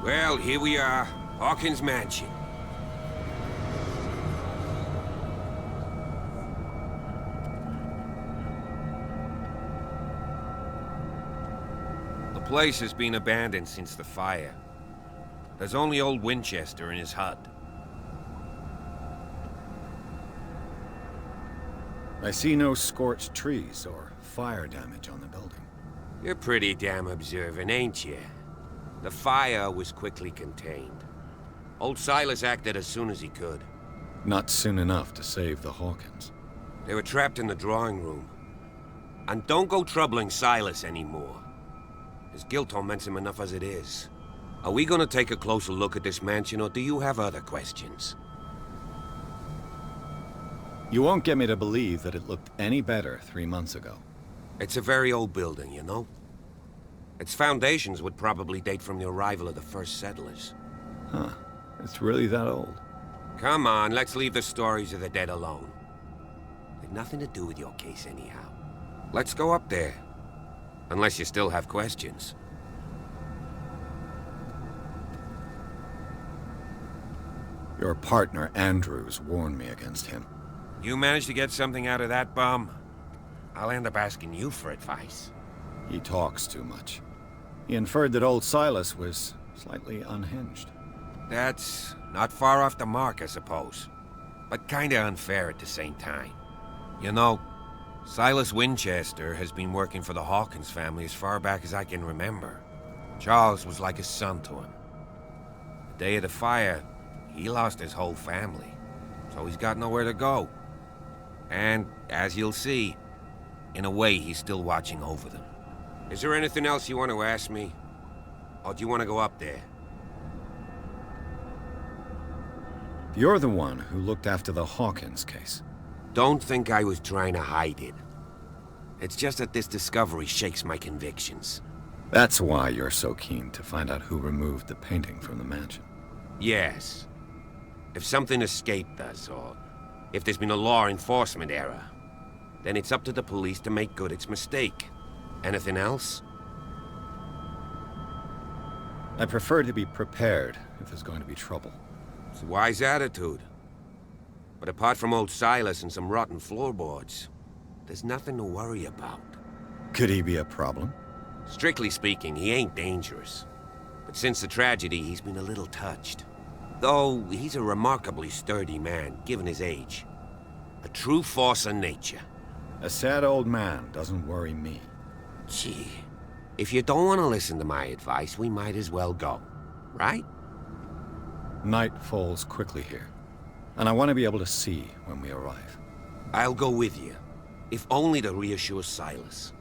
Well, here we are. Hawkins Mansion. The place has been abandoned since the fire. There's only old Winchester in his hut. I see no scorched trees or fire damage on the building. You're pretty damn observant, ain't you? The fire was quickly contained. Old Silas acted as soon as he could. Not soon enough to save the Hawkins. They were trapped in the drawing room. And don't go troubling Silas anymore. His guilt torments him enough as it is. Are we gonna take a closer look at this mansion, or do you have other questions? You won't get me to believe that it looked any better 3 months ago. It's a very old building, you know? Its foundations would probably date from the arrival of the first settlers. Huh. It's really that old. Come on, let's leave the stories of the dead alone. They've nothing to do with your case anyhow. Let's go up there. Unless you still have questions. Your partner, Andrews, warned me against him. You managed to get something out of that bum? I'll end up asking you for advice. He talks too much. He inferred that old Silas was slightly unhinged. That's not far off the mark, I suppose. But kinda unfair at the same time. You know, Silas Winchester has been working for the Hawkins family as far back as I can remember. Charles was like a son to him. The day of the fire, he lost his whole family, so he's got nowhere to go. And, as you'll see, in a way, he's still watching over them. Is there anything else you want to ask me? Or do you want to go up there? You're the one who looked after the Hawkins case. Don't think I was trying to hide it. It's just that this discovery shakes my convictions. That's why you're so keen to find out who removed the painting from the mansion. Yes. If something escaped us, or if there's been a law enforcement error, then it's up to the police to make good its mistake. Anything else? I prefer to be prepared if there's going to be trouble. It's a wise attitude. But apart from old Silas and some rotten floorboards, there's nothing to worry about. Could he be a problem? Strictly speaking, he ain't dangerous. But since the tragedy, he's been a little touched. Though he's a remarkably sturdy man, given his age. A true force of nature. A sad old man doesn't worry me. Gee, if you don't want to listen to my advice, we might as well go, right? Night falls quickly here, and I want to be able to see when we arrive. I'll go with you, if only to reassure Silas.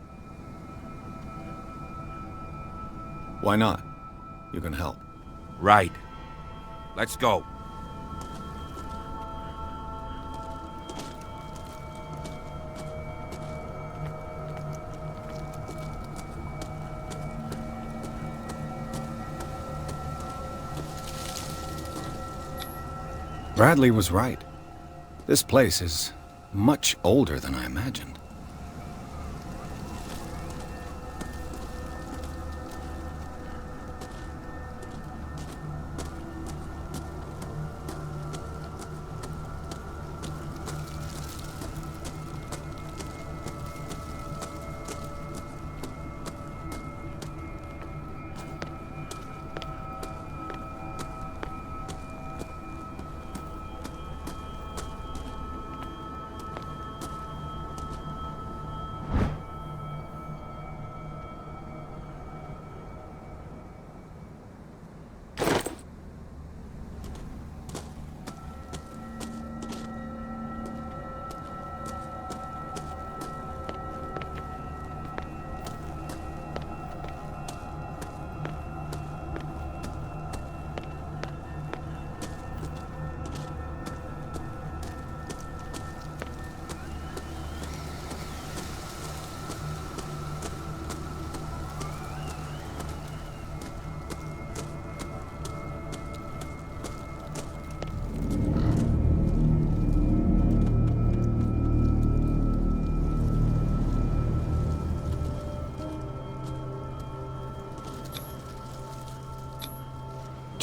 Why not? You can help. Right. Let's go. Bradley was right. This place is much older than I imagined.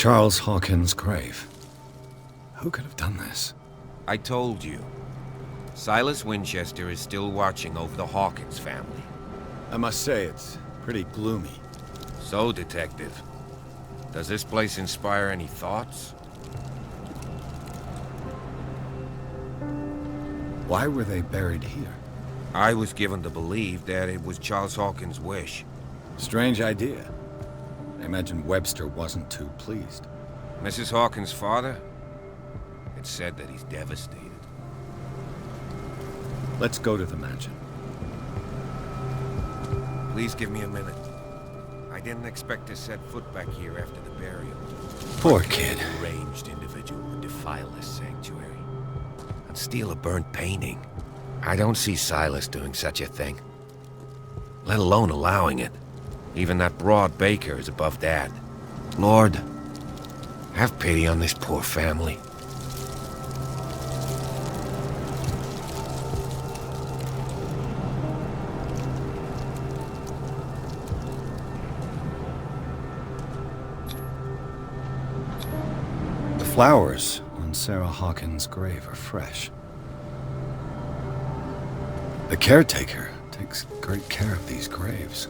Charles Hawkins' grave. Who could have done this? I told you. Silas Winchester is still watching over the Hawkins family. I must say, it's pretty gloomy. So, Detective, does this place inspire any thoughts? Why were they buried here? I was given to believe that it was Charles Hawkins' wish. Strange idea. I imagine Webster wasn't too pleased. Mrs. Hawkins' father? It's said that he's devastated. Let's go to the mansion. Please give me a minute. I didn't expect to set foot back here after the burial. Poor kid. A deranged individual would defile this sanctuary and steal a burnt painting. I don't see Silas doing such a thing, let alone allowing it. Even that broad Baker is above that. Lord, have pity on this poor family. The flowers on Sarah Hawkins' grave are fresh. The caretaker takes great care of these graves.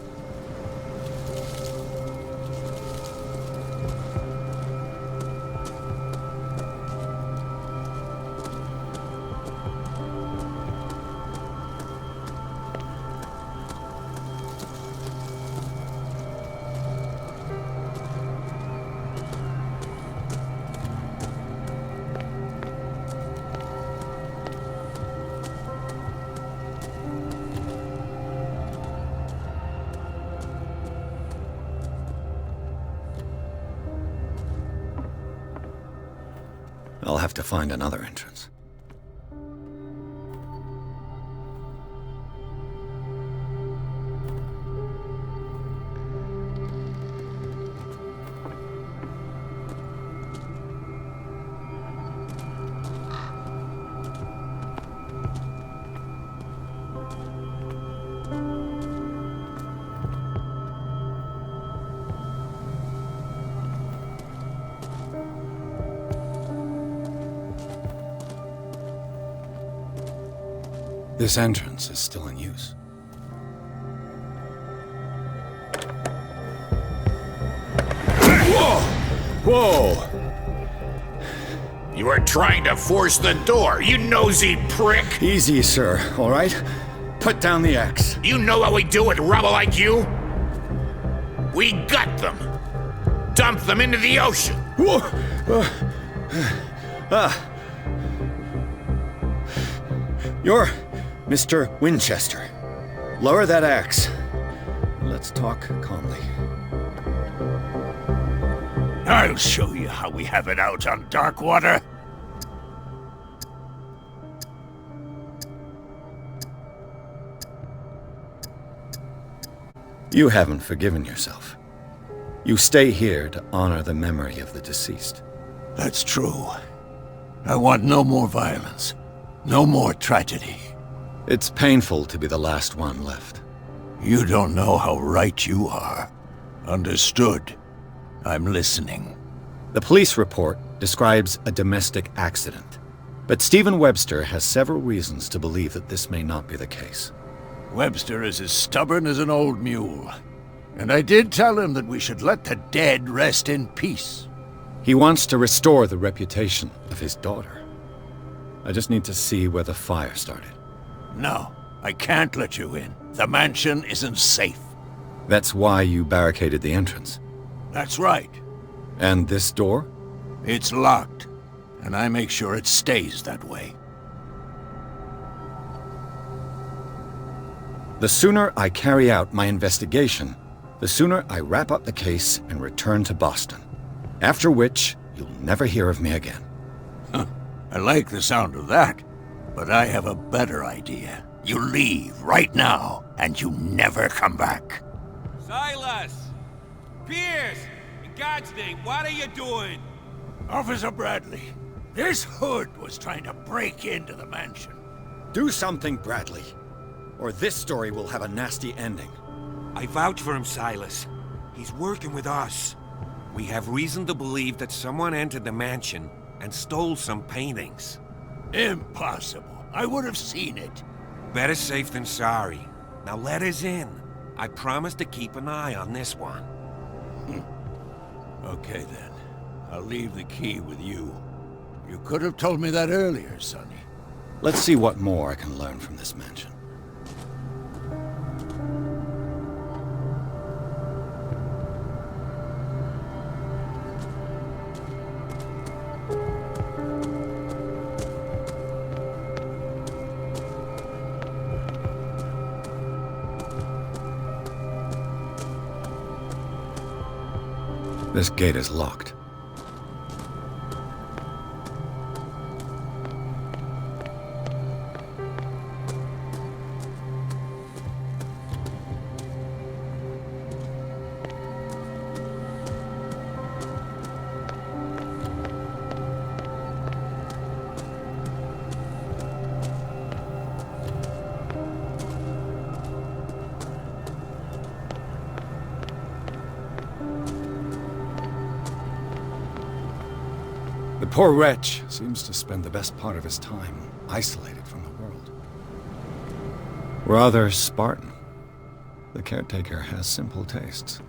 I'll have to find another entrance. This entrance is still in use. Whoa! Whoa! You are trying to force the door, you nosy prick! Easy, sir, all right? Put down the axe. You know what we do with rubble like you? We gut them. Dump them into the ocean. Whoa! You're Mr. Winchester. Lower that axe. Let's talk calmly. I'll show you how we have it out on Darkwater. You haven't forgiven yourself. You stay here to honor the memory of the deceased. That's true. I want no more violence. No more tragedy. It's painful to be the last one left. You don't know how right you are. Understood. I'm listening. The police report describes a domestic accident, but Stephen Webster has several reasons to believe that this may not be the case. Webster is as stubborn as an old mule. And I did tell him that we should let the dead rest in peace. He wants to restore the reputation of his daughter. I just need to see where the fire started. No, I can't let you in. The mansion isn't safe. That's why you barricaded the entrance. That's right. And this door? It's locked, and I make sure it stays that way. The sooner I carry out my investigation, the sooner I wrap up the case and return to Boston. After which, you'll never hear of me again. Huh. I like the sound of that, but I have a better idea. You leave right now, and you never come back. Silas! Pierce! In God's name, what are you doing? Officer Bradley, this hood was trying to break into the mansion. Do something, Bradley, or this story will have a nasty ending. I vouch for him, Silas. He's working with us. We have reason to believe that someone entered the mansion and stole some paintings. Impossible. I would have seen it. Better safe than sorry. Now let us in. I promise to keep an eye on this one. Okay then. I'll leave the key with you. You could have told me that earlier, Sonny. Let's see what more I can learn from this mansion. This gate is locked. The poor wretch seems to spend the best part of his time isolated from the world. Rather Spartan. The caretaker has simple tastes.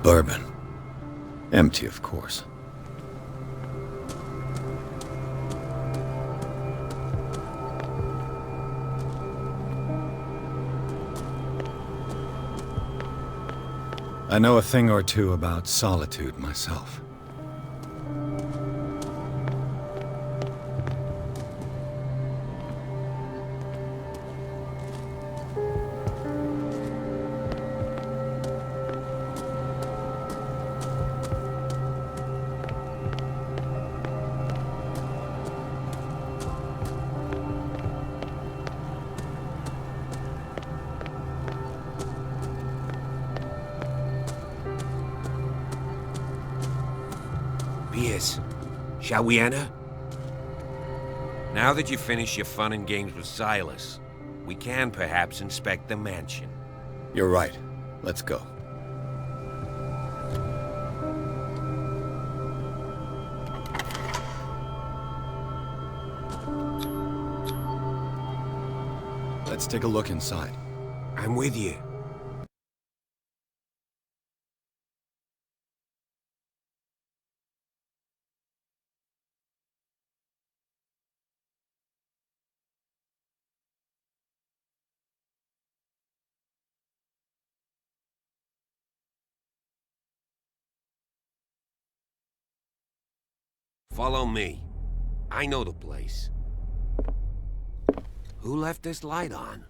Bourbon. Empty, of course. I know a thing or two about solitude myself. Piers, shall we enter? Now that you've finished your fun and games with Silas, we can perhaps inspect the mansion. You're right. Let's go. Let's take a look inside. I'm with you. Follow me. I know the place. Who left this light on?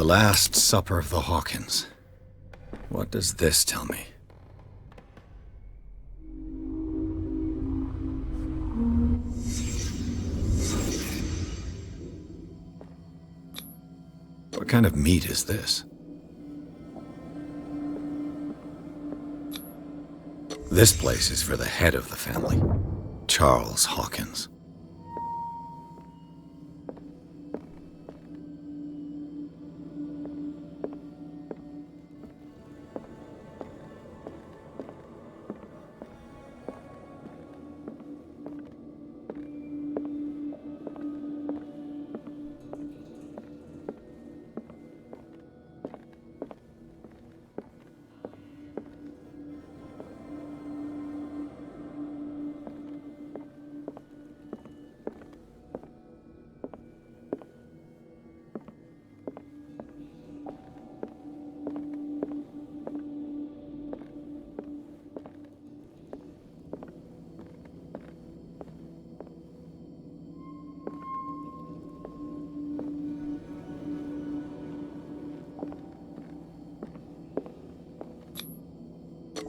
Last Supper of the Hawkins. What does this tell me? What kind of meat is this? This place is for the head of the family, Charles Hawkins.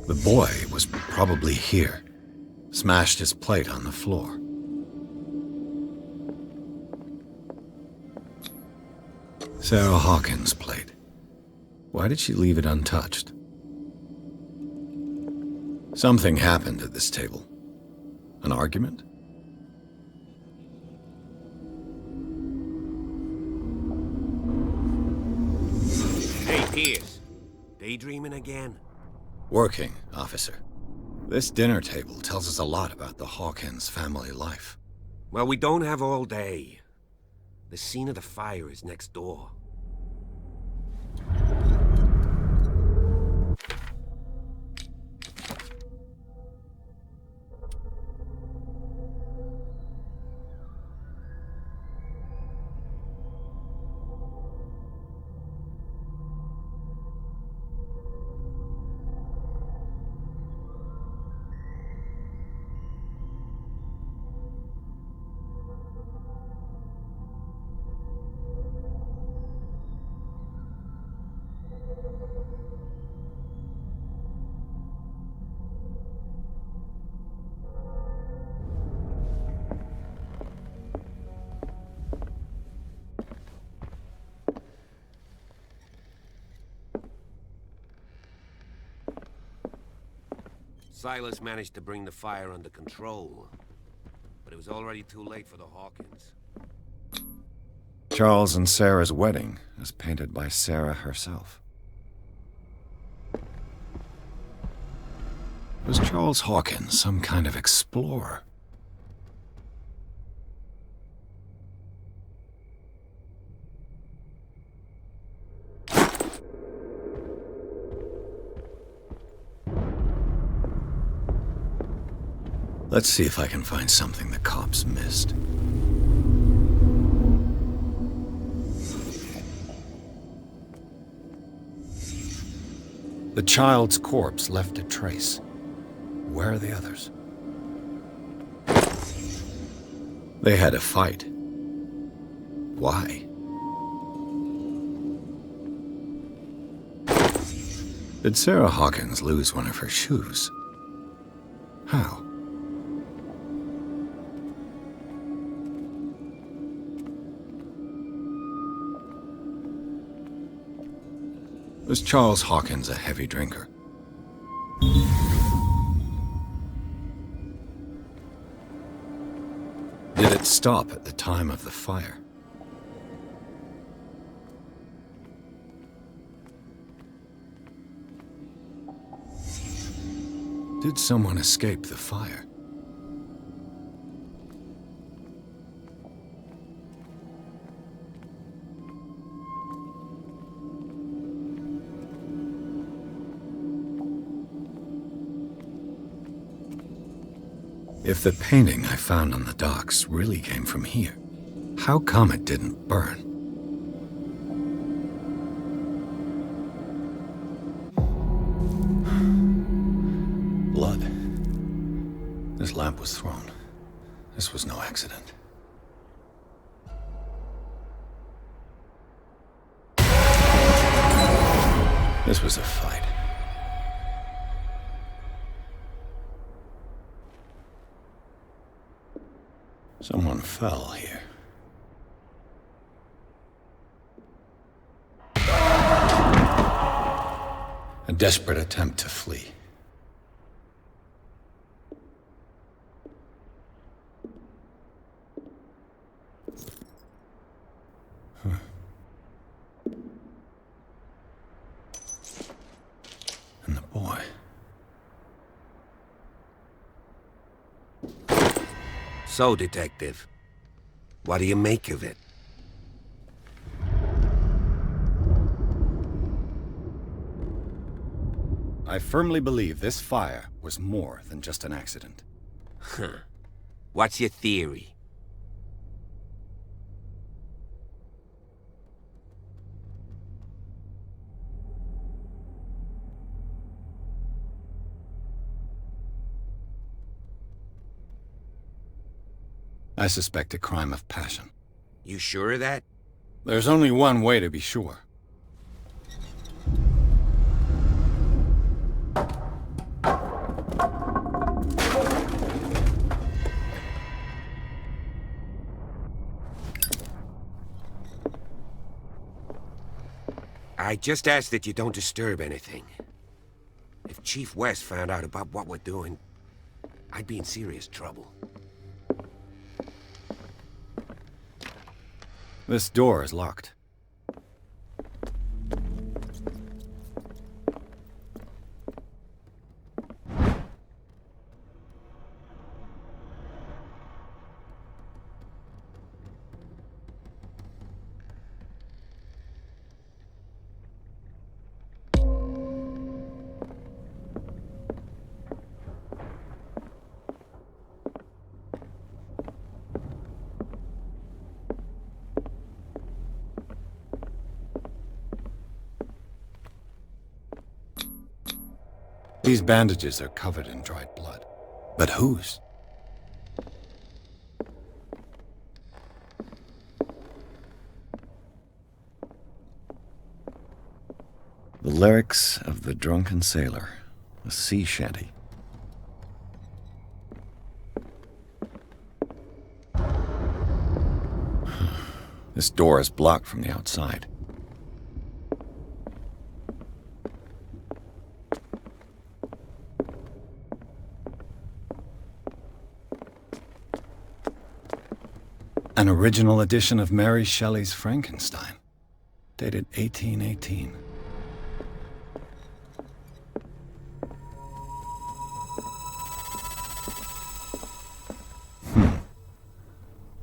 The boy was probably here. Smashed his plate on the floor. Sarah Hawkins' plate. Why did she leave it untouched? Something happened at this table. An argument? Hey, Pierce. Daydreaming again? Working, officer. This dinner table tells us a lot about the Hawkins family life. Well, we don't have all day. The scene of the fire is next door. Silas managed to bring the fire under control, but it was already too late for the Hawkins. Charles and Sarah's wedding, as painted by Sarah herself. Was Charles Hawkins some kind of explorer? Let's see if I can find something the cops missed. The child's corpse left a trace. Where are the others? They had a fight. Why? Did Sarah Hawkins lose one of her shoes? How? Was Charles Hawkins a heavy drinker? Did it stop at the time of the fire? Did someone escape the fire? If the painting I found on the docks really came from here, how come it didn't burn? Blood. This lamp was thrown. This was no accident. This was a fight. Someone fell here. A desperate attempt to flee. And the boy. So, Detective, what do you make of it? I firmly believe this fire was more than just an accident. Huh. What's your theory? I suspect a crime of passion. You sure of that? There's only one way to be sure. I just ask that you don't disturb anything. If Chief West found out about what we're doing, I'd be in serious trouble. This door is locked. These bandages are covered in dried blood. But whose? The lyrics of the drunken sailor, a sea shanty. This door is blocked from the outside. An original edition of Mary Shelley's Frankenstein, dated 1818.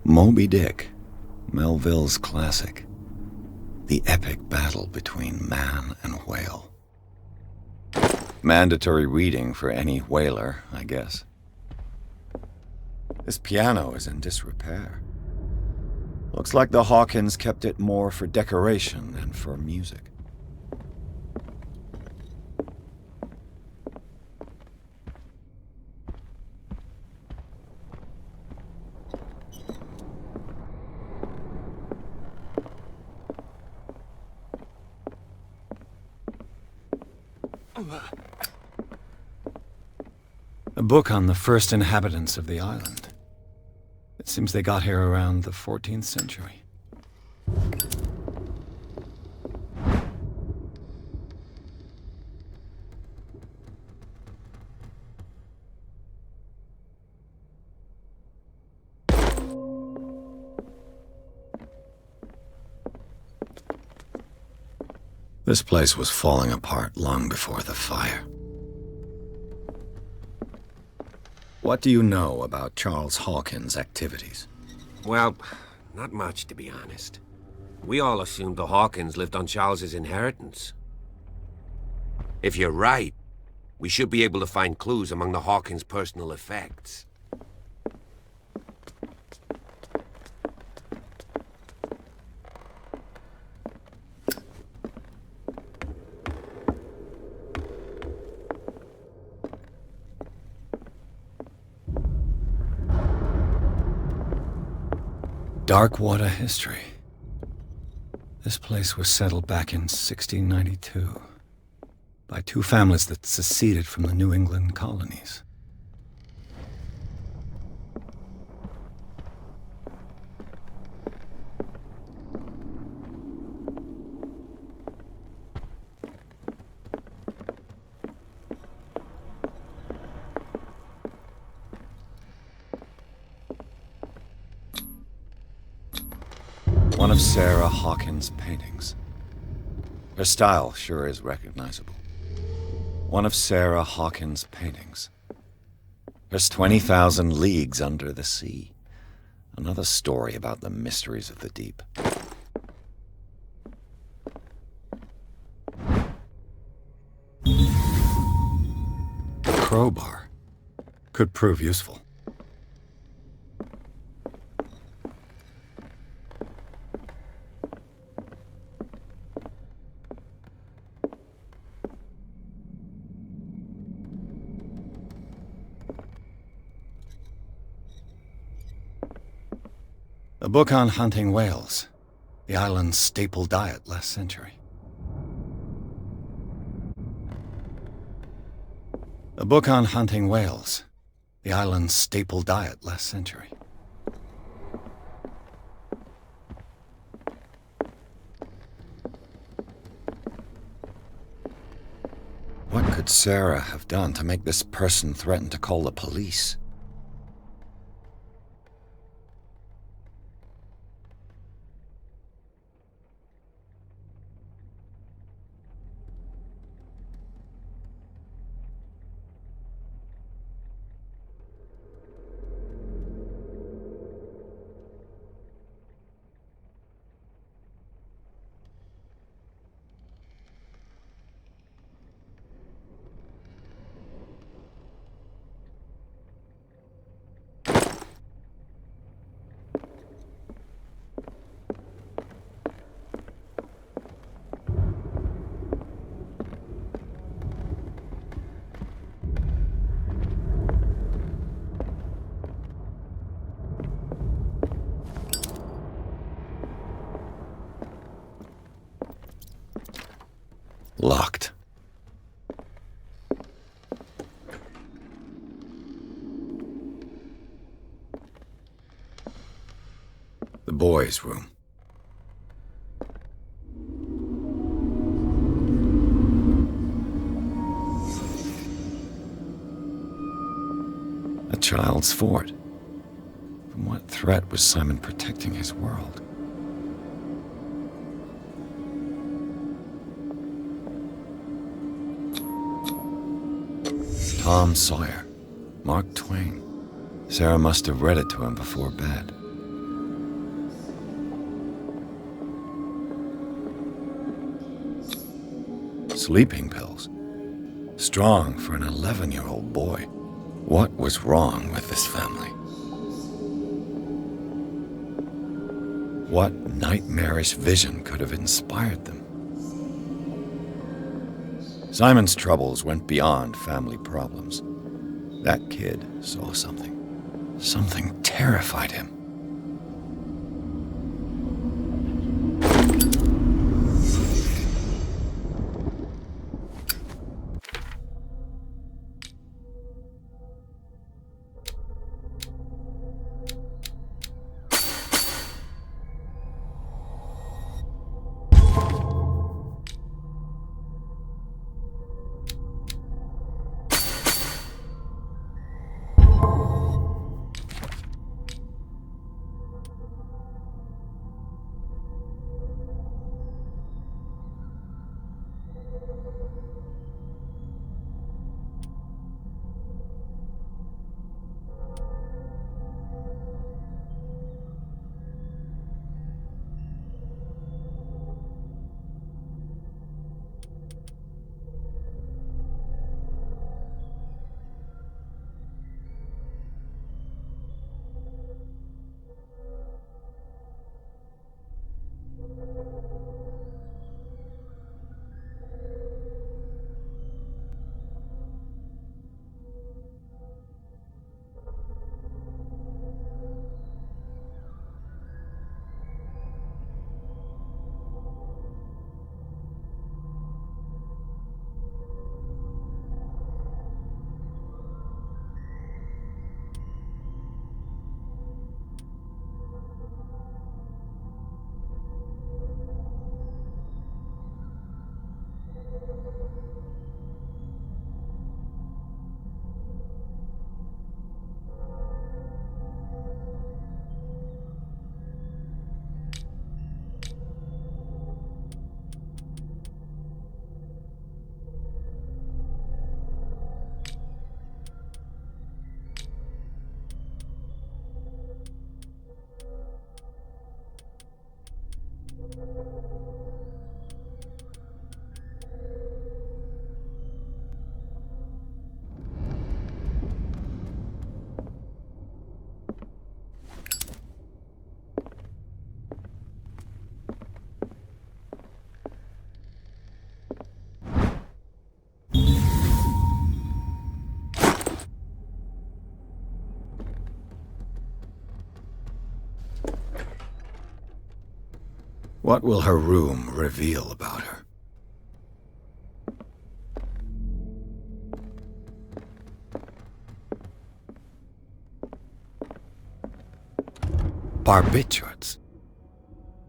Moby Dick, Melville's classic. The epic battle between man and whale. Mandatory reading for any whaler, I guess. This piano is in disrepair. Looks like the Hawkins kept it more for decoration than for music. A book on the first inhabitants of the island. It seems they got here around the 14th century. This place was falling apart long before the fire. What do you know about Charles Hawkins' activities? Well, not much, to be honest. We all assumed the Hawkins lived on Charles's inheritance. If you're right, we should be able to find clues among the Hawkins' personal effects. Darkwater history. This place was settled back in 1692. by two families that seceded from the New England colonies. One of Sarah Hawkins' paintings. Her style sure is recognizable. One of Sarah Hawkins' paintings. There's 20,000 Leagues Under the Sea. Another story about the mysteries of the deep. A crowbar. Could prove useful. A book on hunting whales, the island's staple diet last century. A book on hunting whales, the island's staple diet last century. What could Sarah have done to make this person threaten to call the police? Locked. The boys' room. A child's fort. From what threat was Simon protecting his world? Tom Sawyer, Mark Twain. Sarah must have read it to him before bed. Sleeping pills. Strong for an 11-year-old boy. What was wrong with this family? What nightmarish vision could have inspired them? Simon's troubles went beyond family problems. That kid saw something. Something terrified him. What will her room reveal about her? Barbiturates.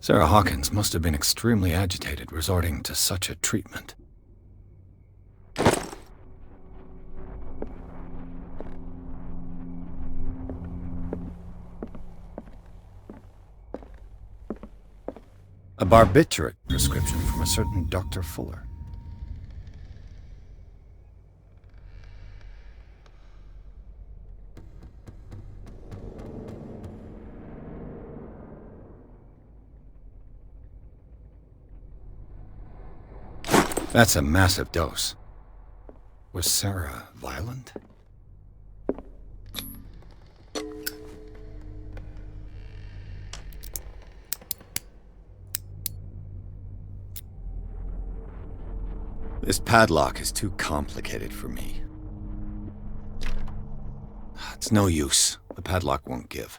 Sarah Hawkins must have been extremely agitated resorting to such a treatment. A barbiturate prescription from a certain Dr. Fuller. That's a massive dose. Was Sarah violent? This padlock is too complicated for me. It's no use. The padlock won't give.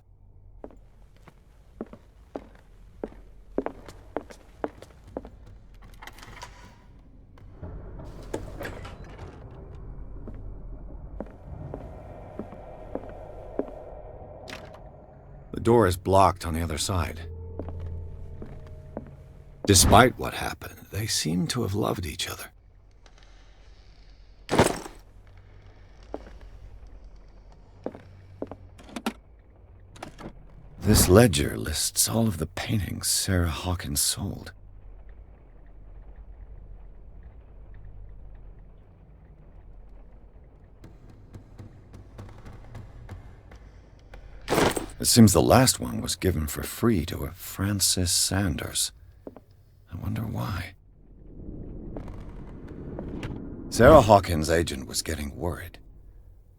The door is blocked on the other side. Despite what happened, they seem to have loved each other. This ledger lists all of the paintings Sarah Hawkins sold. It seems the last one was given for free to a Francis Sanders. I wonder why. Sarah Hawkins' agent was getting worried.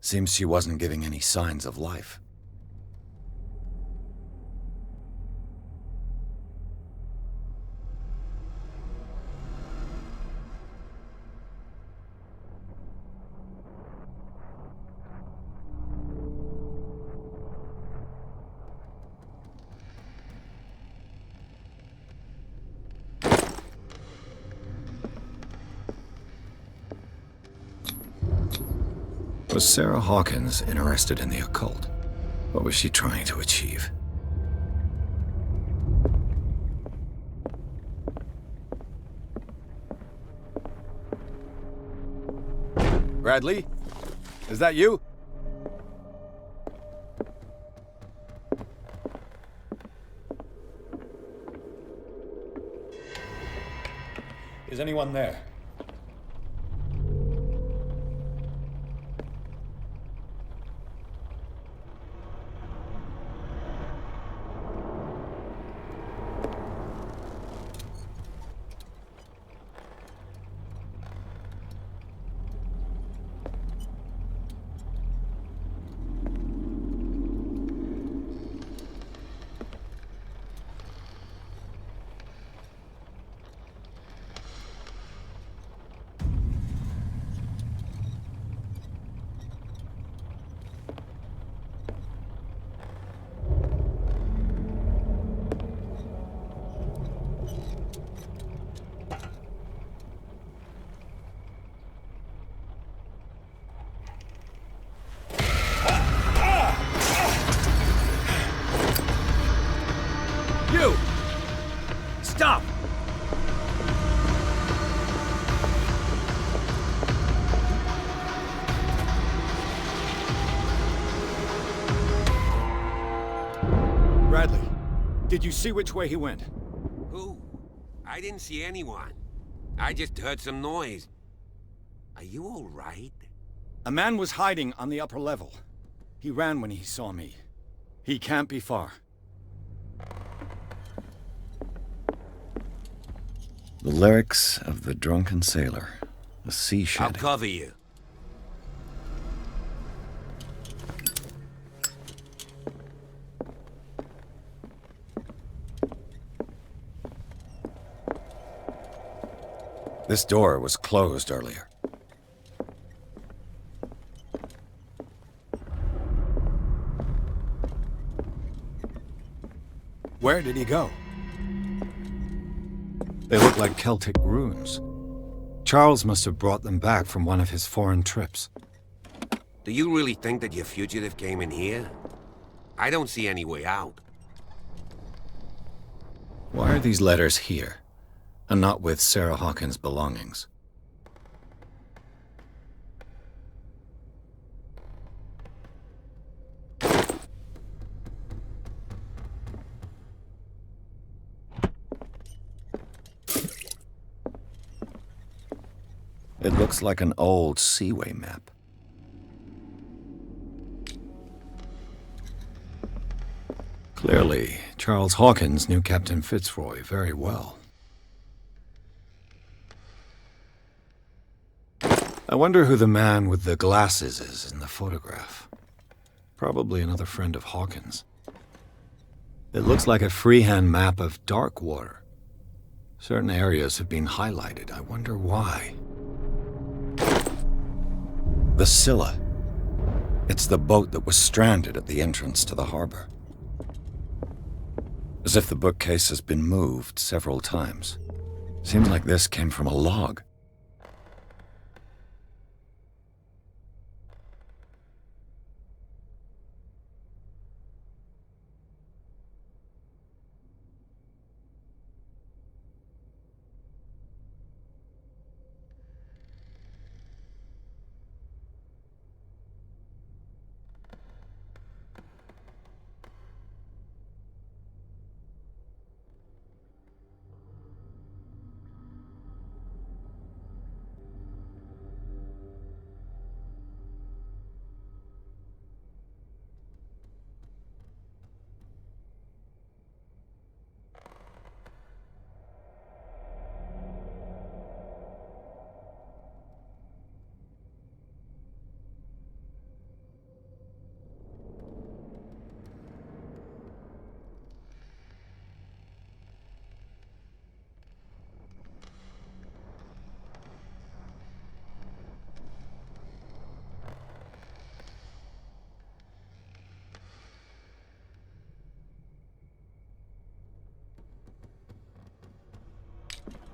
Seems she wasn't giving any signs of life. Was Sarah Hawkins interested in the occult? What was she trying to achieve? Bradley? Is that you? Is anyone there? You! Stop! Bradley, did you see which way he went? Who? I didn't see anyone. I just heard some noise. Are you all right? A man was hiding on the upper level. He ran when he saw me. He can't be far. The lyrics of the drunken sailor. The sea I'll shedding. cover you. This door was closed earlier. Where did he go? They look like Celtic runes. Charles must have brought them back from one of his foreign trips. Do you really think that your fugitive came in here? I don't see any way out. Why are these letters here, and not with Sarah Hawkins' belongings? It looks like an old Seaway map. Clearly, Charles Hawkins knew Captain Fitzroy very well. I wonder who the man with the glasses is in the photograph. Probably another friend of Hawkins. It looks like a freehand map of Darkwater. Certain areas have been highlighted. I wonder why. The Scylla. It's the boat that was stranded at the entrance to the harbor. As if the bookcase has been moved several times. Seems like this came from a log.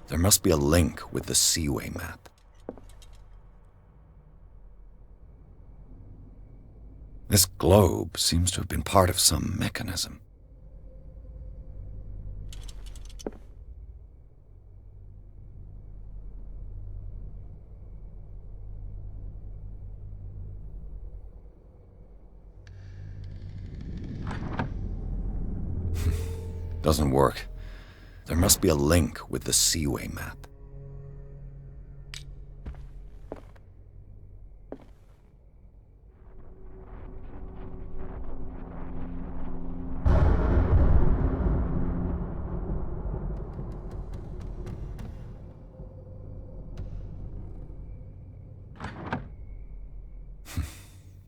There must be a link with the Seaway map. This globe seems to have been part of some mechanism. Doesn't work. There must be a link with the Seaway map.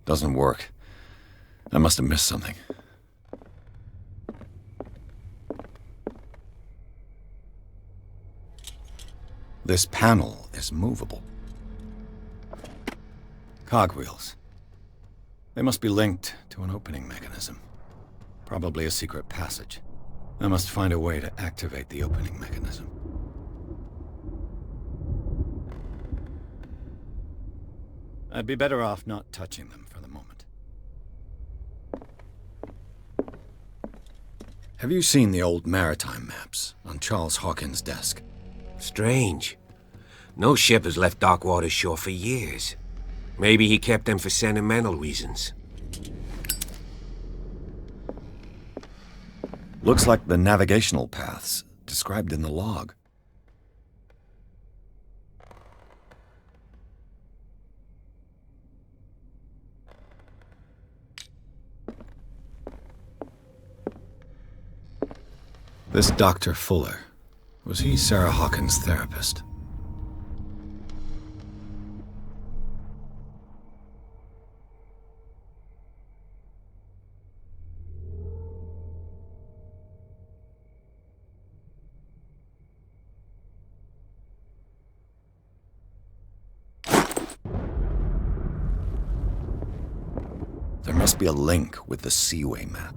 Doesn't work. I must have missed something. This panel is movable. Cogwheels. They must be linked to an opening mechanism. Probably a secret passage. I must find a way to activate the opening mechanism. I'd be better off not touching them for the moment. Have you seen the old maritime maps on Charles Hawkins' desk? Strange. No ship has left Darkwater shore for years. Maybe he kept them for sentimental reasons. Looks like the navigational paths described in the log. This Dr. Fuller, was he Sarah Hawkins' therapist? There must be a link with the Seaway map.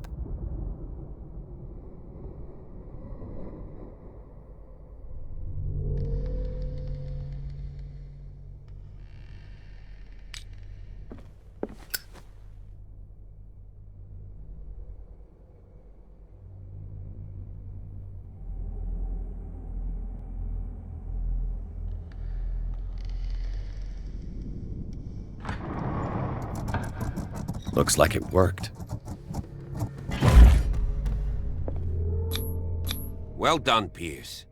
Looks like it worked. Well done, Pierce.